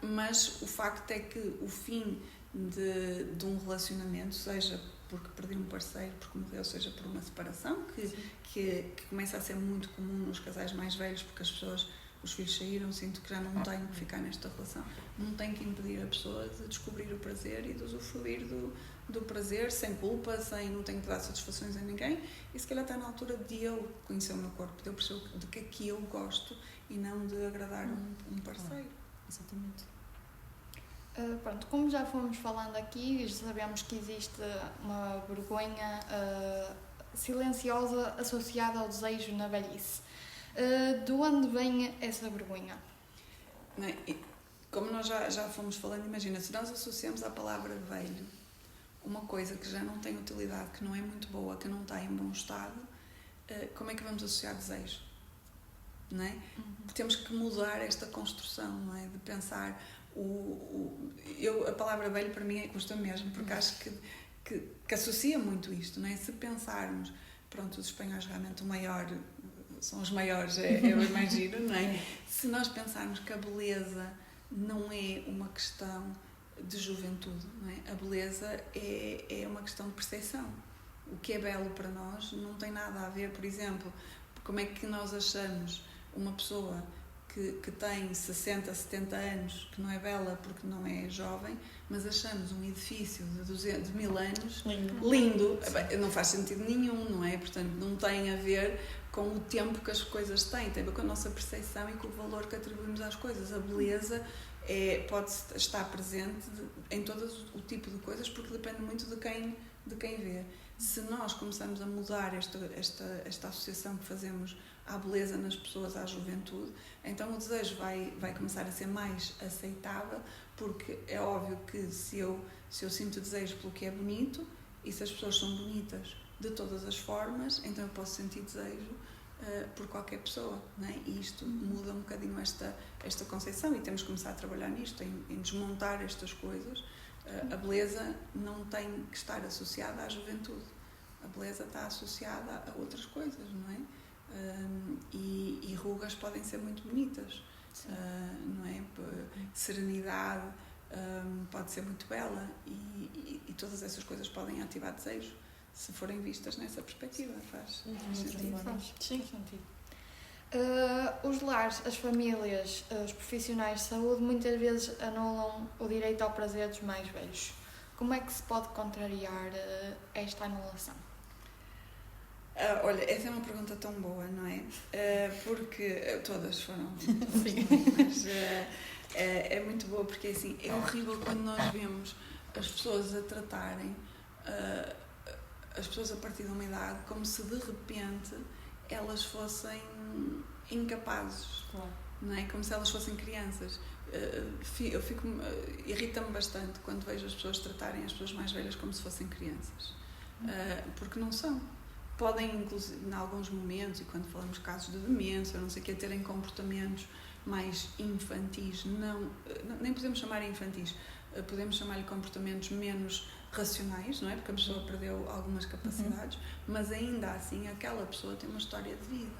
mas o facto é que o fim de um relacionamento, seja porque perdi um parceiro, porque morreu, seja por uma separação, que começa a ser muito comum nos casais mais velhos, porque as pessoas, os filhos saíram, sinto que já não tenho que ficar nesta relação. Não tenho que impedir a pessoa de descobrir o prazer e de usufruir do prazer, sem culpa, não tenho que dar satisfações a ninguém. E se calhar está na altura de eu conhecer o meu corpo, de eu perceber de que é que eu gosto e não de agradar um parceiro. Exatamente. Pronto, como já fomos falando aqui, já sabemos que existe uma vergonha silenciosa associada ao desejo na velhice. De onde vem essa vergonha? Não é? Como nós já fomos falando, imagina, se nós associamos à palavra velho uma coisa que já não tem utilidade, que não é muito boa, que não está em bom estado, como é que vamos associar desejo? Não é? Temos que mudar esta construção, não é? De pensar... a palavra velho para mim custa mesmo, porque acho que associa muito isto, não é? Se pensarmos, pronto, os espanhóis realmente são os maiores, eu imagino, não é? Se nós pensarmos que a beleza não é uma questão de juventude, não é? A beleza é uma questão de percepção. O que é belo para nós não tem nada a ver, por exemplo, como é que nós achamos uma pessoa que tem 60, 70 anos, que não é bela porque não é jovem, mas achamos um edifício de 1000 anos lindo. Não faz sentido nenhum, não é? Portanto, não tem a ver com o tempo que as coisas têm, tem a ver com a nossa percepção e com o valor que atribuímos às coisas. A beleza pode estar presente em todo o tipo de coisas, porque depende muito de quem vê. Se nós começamos a mudar esta associação que fazemos à beleza nas pessoas, à juventude, então o desejo vai começar a ser mais aceitável, porque é óbvio que se eu sinto desejo pelo que é bonito, e se as pessoas são bonitas de todas as formas, então eu posso sentir desejo por qualquer pessoa, não é? E isto muda um bocadinho esta concepção, e temos que começar a trabalhar nisto, em desmontar estas coisas. A beleza não tem que estar associada à juventude, a beleza está associada a outras coisas, não é? E rugas podem ser muito bonitas, não é? Serenidade pode ser muito bela, e todas essas coisas podem ativar desejo, se forem vistas nessa perspectiva. Faz sentido. Faz sentido. Os lares, as famílias, os profissionais de saúde muitas vezes anulam o direito ao prazer dos mais velhos. Como é que se pode contrariar esta anulação? Olha, essa é uma pergunta tão boa, não é? Porque todas foram. Mas é muito boa, porque assim, é horrível quando nós vemos as pessoas a tratarem as pessoas a partir de uma idade como se de repente elas fossem incapazes, não é? Como se elas fossem crianças. Irrita-me bastante quando vejo as pessoas tratarem as pessoas mais velhas como se fossem crianças, porque não são. Podem, inclusive, em alguns momentos, e quando falamos de casos de demência, não sei o que, terem comportamentos mais infantis, nem podemos chamar infantis, podemos chamar-lhe comportamentos menos racionais, não é? Porque a pessoa perdeu algumas capacidades, mas ainda assim aquela pessoa tem uma história de vida.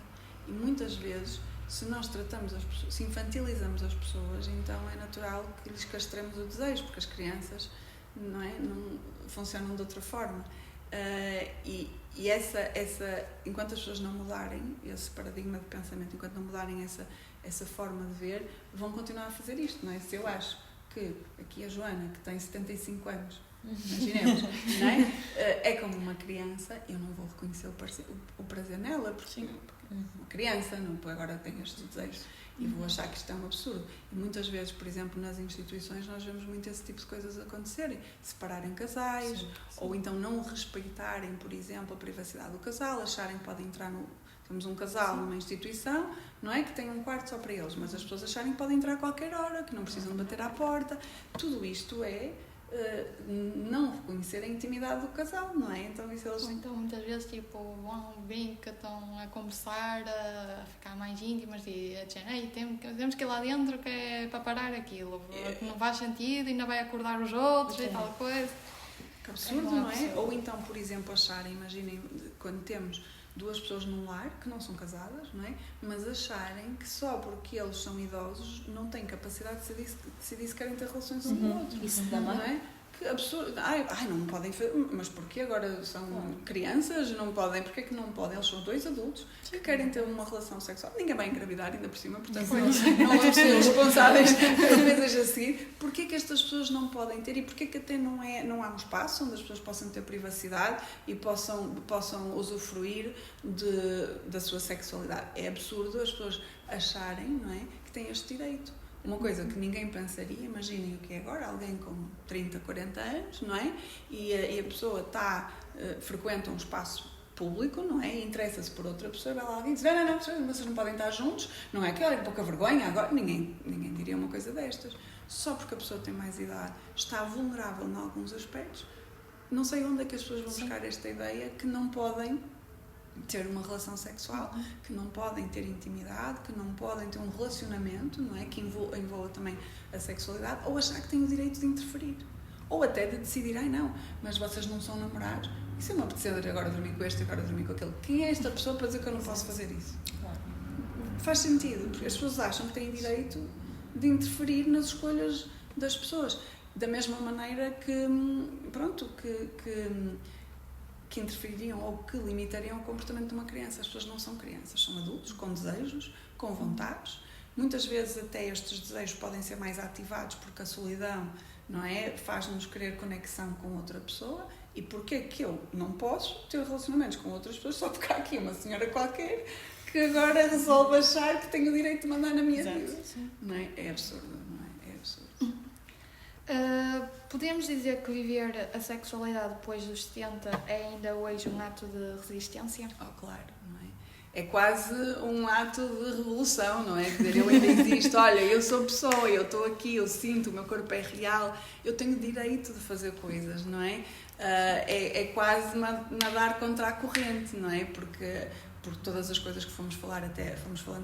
E muitas vezes, se nós tratamos as pessoas, se infantilizamos as pessoas, então é natural que lhes castremos o desejo, porque as crianças não funcionam de outra forma. E essa, enquanto as pessoas não mudarem esse paradigma de pensamento, enquanto não mudarem essa forma de ver, vão continuar a fazer isto, não é? Se eu acho que aqui a Joana, que tem 75 anos, imaginemos, não é? É como uma criança, eu não vou reconhecer o prazer nela, porque uma criança, não, agora tem estes desejos, e vou achar que isto é um absurdo. E muitas vezes, por exemplo, nas instituições, nós vemos muito esse tipo de coisas acontecerem, separarem casais, ou então não respeitarem, por exemplo, a privacidade do casal, acharem que podem entrar tem Temos um casal numa instituição, não é? Que tem um quarto só para eles, mas as pessoas acharem que podem entrar a qualquer hora, que não precisam bater à porta. Tudo isto é não reconhecer a intimidade do casal, não é? Então isso eles... Ou então muitas vezes tipo vão brincar, estão a conversar, a ficar mais íntimas e a dizer, ei, temos que ir lá dentro que é para parar aquilo, que não faz sentido, ainda vai acordar os outros e tal coisa. Que absurdo, não é? Ou então, por exemplo, acharem, imaginem, quando temos duas pessoas num lar que não são casadas, não é? Mas acharem que só porque eles são idosos não têm capacidade de decidir se querem ter relações um com o outro. Isso não também. é? Que absurdo. Ai, não podem fazer. Mas porquê agora são crianças? Não podem. Porquê que não podem? Eles são dois adultos que querem ter uma relação sexual. Ninguém vai engravidar ainda por cima, portanto não vamos ser responsáveis pelas vezes a seguir. Porquê que estas pessoas não podem ter e porquê que até não há um espaço onde as pessoas possam ter privacidade e possam usufruir da sua sexualidade? É absurdo as pessoas acharem, não é, que têm este direito. Uma coisa que ninguém pensaria, imaginem o que é agora, alguém com 30, 40 anos, não é? E a pessoa frequenta um espaço público, não é? E interessa-se por outra pessoa, vai lá alguém e diz, não, vocês não podem estar juntos, não é? Que olha, pouca vergonha, agora ninguém diria uma coisa destas. Só porque a pessoa tem mais idade, está vulnerável em alguns aspectos, não sei onde é que as pessoas vão buscar esta ideia que não podem ter uma relação sexual, que não podem ter intimidade, que não podem ter um relacionamento, não é? Que envolva também a sexualidade, ou achar que têm o direito de interferir. Ou até de decidir, não, mas vocês não são namorados. E se eu me apetecer agora dormir com este e agora dormir com aquele? Quem é esta pessoa para dizer que eu não posso fazer isso? Claro. Faz sentido, porque as pessoas acham que têm direito de interferir nas escolhas das pessoas. Da mesma maneira que interfeririam ou que limitariam o comportamento de uma criança. As pessoas não são crianças, são adultos com desejos, com vontades. Muitas vezes até estes desejos podem ser mais ativados porque a solidão, não é, faz-nos querer conexão com outra pessoa. E porquê que eu não posso ter relacionamentos com outras pessoas só porque há aqui uma senhora qualquer que agora resolve achar que tem o direito de mandar na minha vida? Não é? É absurdo, não é? É absurdo. Podemos dizer que viver a sexualidade depois dos 70 é ainda hoje um ato de resistência? Claro, não é? É quase um ato de revolução, não é? Quer dizer, eu ainda existo, olha, eu sou pessoa, eu estou aqui, eu sinto, o meu corpo é real, eu tenho direito de fazer coisas, não é? É quase nadar contra a corrente, não é? Porque por todas as coisas que fomos falando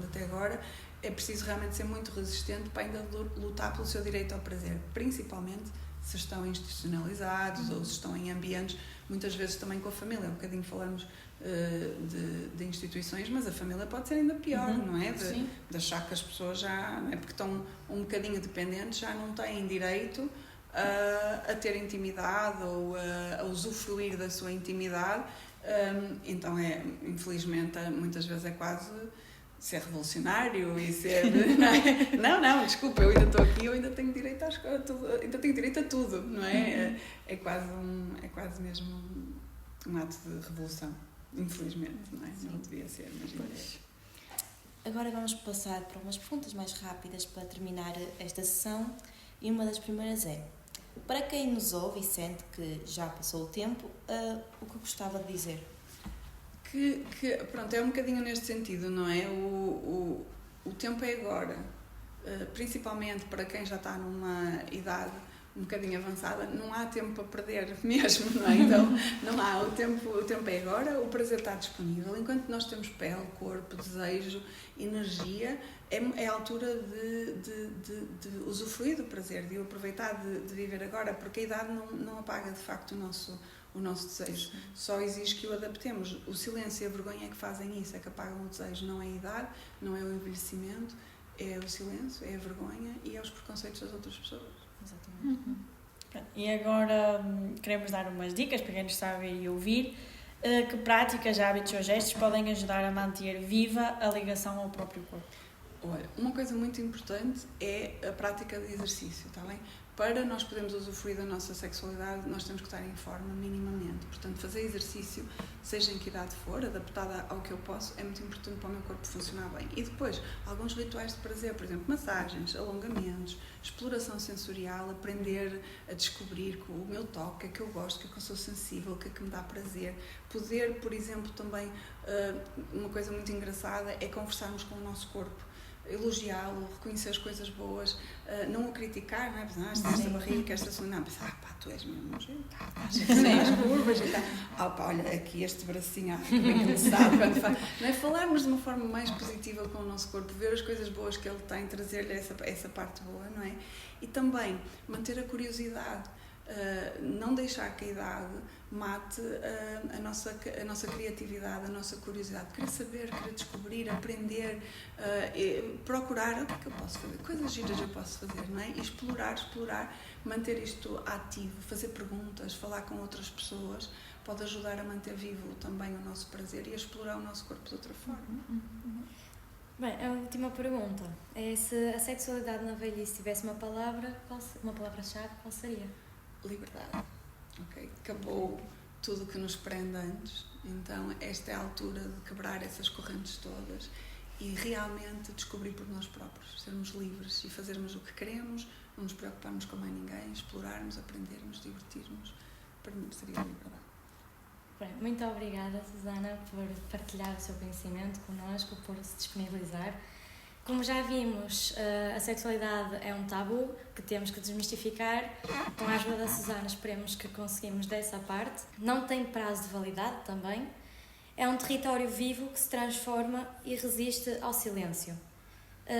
até agora, é preciso realmente ser muito resistente para ainda lutar pelo seu direito ao prazer, principalmente se estão institucionalizados ou se estão em ambientes, muitas vezes também com a família. Um bocadinho falamos de instituições, mas a família pode ser ainda pior, não é? De achar que as pessoas já, não é? Porque estão um bocadinho dependentes, já não têm direito a ter intimidade ou a usufruir da sua intimidade. Então, infelizmente, muitas vezes é quase ser revolucionário e ser... Não, desculpa, eu ainda estou aqui, eu ainda tenho direito ainda tenho direito a tudo, não é? É quase mesmo um ato de revolução, infelizmente, não é? Não devia ser, mas Agora vamos passar para umas perguntas mais rápidas para terminar esta sessão, e uma das primeiras é: para quem nos ouve e sente que já passou o tempo, o que gostava de dizer? Pronto, é um bocadinho neste sentido, não é? O tempo é agora, principalmente para quem já está numa idade um bocadinho avançada, não há tempo para perder mesmo, não é? Então, não há, o tempo é agora, o prazer está disponível. Enquanto nós temos pele, corpo, desejo, energia, é a altura de usufruir do prazer, de aproveitar, de viver agora, porque a idade não apaga de facto o nosso desejo, só exige que o adaptemos. O silêncio e a vergonha é que fazem isso, é que apagam o desejo, não é a idade, não é o envelhecimento, é o silêncio, é a vergonha e é os preconceitos das outras pessoas. Exatamente. E agora queremos dar umas dicas para quem nos está a ver e ouvir. Que práticas, hábitos ou gestos podem ajudar a manter viva a ligação ao próprio corpo? Olha, uma coisa muito importante é a prática de exercício, está bem? Para nós podermos usufruir da nossa sexualidade, nós temos que estar em forma minimamente. Portanto, fazer exercício, seja em que idade for, adaptada ao que eu posso, é muito importante para o meu corpo funcionar bem. E depois, alguns rituais de prazer, por exemplo, massagens, alongamentos, exploração sensorial, aprender a descobrir que o meu toque, é que eu gosto, que é que eu sou sensível, que é que me dá prazer. Poder, por exemplo, também, uma coisa muito engraçada é conversarmos com o nosso corpo. Elogiá-lo, reconhecer as coisas boas, não o criticar, não é? Esta barriga, esta sua, não, pensar, pá, tu és mesmo nojento, estás curvas e tal, pá, olha, aqui este bracinho, bem começado, quando faz, não é? Falarmos de uma forma mais positiva com o nosso corpo, ver as coisas boas que ele tem, trazer-lhe essa parte boa, não é? E também manter a curiosidade, não deixar que a idade mate a nossa criatividade, a nossa curiosidade, querer saber, querer descobrir, aprender, procurar o que é que eu posso fazer, coisas giras eu posso fazer, não é? E explorar, manter isto ativo, fazer perguntas, falar com outras pessoas, pode ajudar a manter vivo também o nosso prazer e a explorar o nosso corpo de outra forma. Bem, a última pergunta é se a sexualidade na velhice tivesse uma palavra-chave, qual seria? Liberdade. Okay? Acabou tudo que nos prende antes, então esta é a altura de quebrar essas correntes todas e realmente descobrir por nós próprios, sermos livres e fazermos o que queremos, não nos preocuparmos com mais ninguém, explorarmos, aprendermos, divertirmos. Para mim seria a liberdade. Bem, muito obrigada, Susana, por partilhar o seu conhecimento connosco, por se disponibilizar. Como já vimos, a sexualidade é um tabu que temos que desmistificar. Com a ajuda da Susana, esperemos que conseguimos dessa parte. Não tem prazo de validade também. É um território vivo que se transforma e resiste ao silêncio.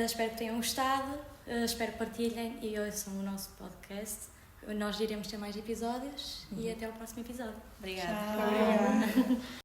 Espero que tenham gostado, espero que partilhem e ouçam o nosso podcast. Nós iremos ter mais episódios e até o próximo episódio. Obrigada. Tchau.